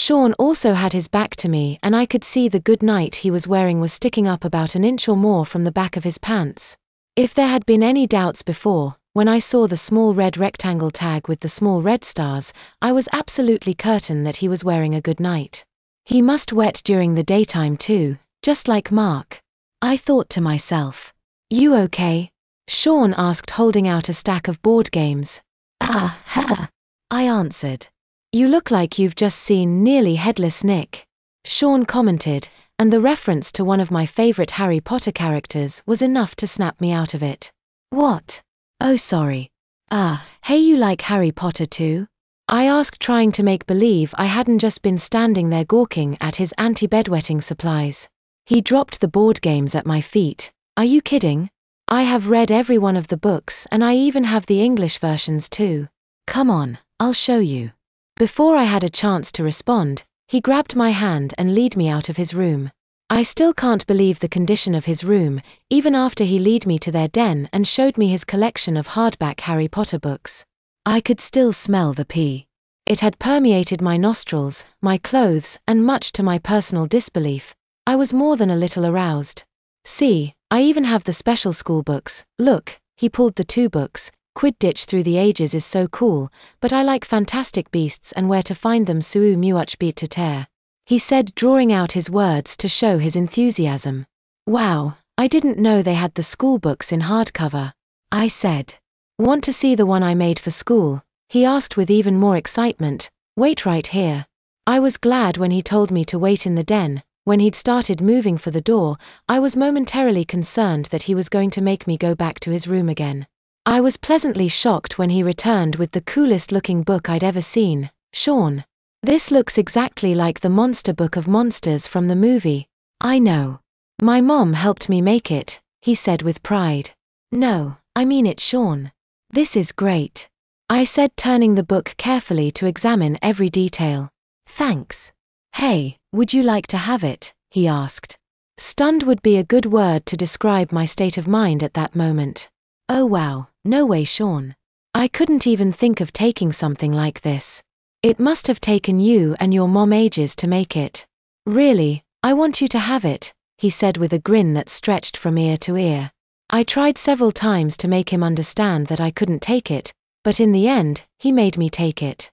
Sean also had his back to me, and I could see the good night he was wearing was sticking up about an inch or more from the back of his pants. If there had been any doubts before, when I saw the small red rectangle tag with the small red stars, I was absolutely certain that he was wearing a good night. He must wet during the daytime too, just like Mark. I thought to myself. You okay? Sean asked, holding out a stack of board games. Ah, ha! I answered. You look like you've just seen Nearly Headless Nick. Sean commented, and the reference to one of my favorite Harry Potter characters was enough to snap me out of it. What? Oh, sorry. Ah, hey, you like Harry Potter too? I asked, trying to make believe I hadn't just been standing there gawking at his anti-bedwetting supplies. He dropped the board games at my feet. Are you kidding? I have read every one of the books, and I even have the English versions too. Come on, I'll show you. Before I had a chance to respond, he grabbed my hand and led me out of his room. I still can't believe the condition of his room, even after he led me to their den and showed me his collection of hardback Harry Potter books. I could still smell the pee. It had permeated my nostrils, my clothes, and much to my personal disbelief, I was more than a little aroused. See, I even have the special school books. Look, he pulled the 2 books. Quidditch Through the Ages is so cool, but I like Fantastic Beasts and Where to Find Them Suu Much Beat to Tear. He said, drawing out his words to show his enthusiasm. Wow, I didn't know they had the school books in hardcover. I said. Want to see the one I made for school? He asked with even more excitement. Wait right here. I was glad when he told me to wait in the den. When he'd started moving for the door, I was momentarily concerned that he was going to make me go back to his room again. I was pleasantly shocked when he returned with the coolest looking book I'd ever seen. Sean. This looks exactly like the Monster Book of Monsters from the movie. I know. My mom helped me make it, he said with pride. No, I mean it, Sean. This is great. I said, turning the book carefully to examine every detail. Thanks. Hey, would you like to have it? He asked. Stunned would be a good word to describe my state of mind at that moment. Oh wow, no way, Sean. I couldn't even think of taking something like this. It must have taken you and your mom ages to make it. Really, I want you to have it, he said with a grin that stretched from ear to ear. I tried several times to make him understand that I couldn't take it, but in the end, he made me take it.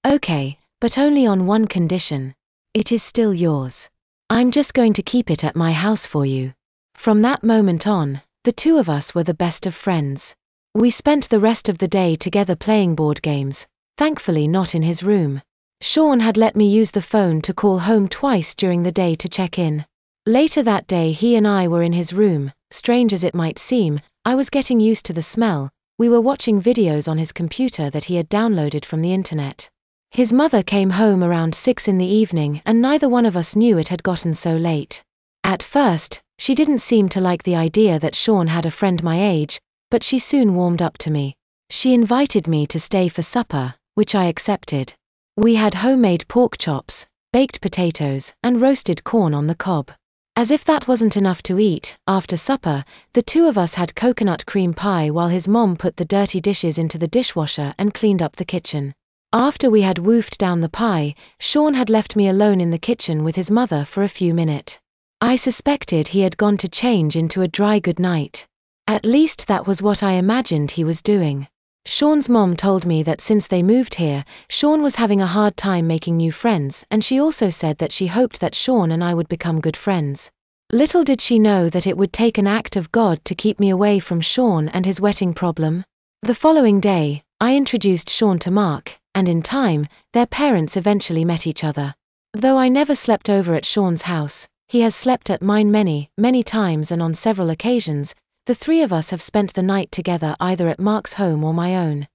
Okay, but only on one condition. It is still yours. I'm just going to keep it at my house for you. From that moment on, the 2 of us were the best of friends. We spent the rest of the day together playing board games, thankfully not in his room. Sean had let me use the phone to call home twice during the day to check in. Later that day he and I were in his room. Strange as it might seem, I was getting used to the smell. We were watching videos on his computer that he had downloaded from the internet. His mother came home around 6 in the evening and neither one of us knew it had gotten so late. At first, she didn't seem to like the idea that Sean had a friend my age, but she soon warmed up to me. She invited me to stay for supper, which I accepted. We had homemade pork chops, baked potatoes, and roasted corn on the cob. As if that wasn't enough to eat, after supper, the 2 of us had coconut cream pie while his mom put the dirty dishes into the dishwasher and cleaned up the kitchen. After we had woofed down the pie, Sean had left me alone in the kitchen with his mother for a few minutes. I suspected he had gone to change into a dry goodnight. At least that was what I imagined he was doing. Sean's mom told me that since they moved here, Sean was having a hard time making new friends, and she also said that she hoped that Sean and I would become good friends. Little did she know that it would take an act of God to keep me away from Sean and his wetting problem. The following day, I introduced Sean to Mark, and in time, their parents eventually met each other. Though I never slept over at Sean's house, he has slept at mine many, many times, and on several occasions, the 3 of us have spent the night together either at Mark's home or my own.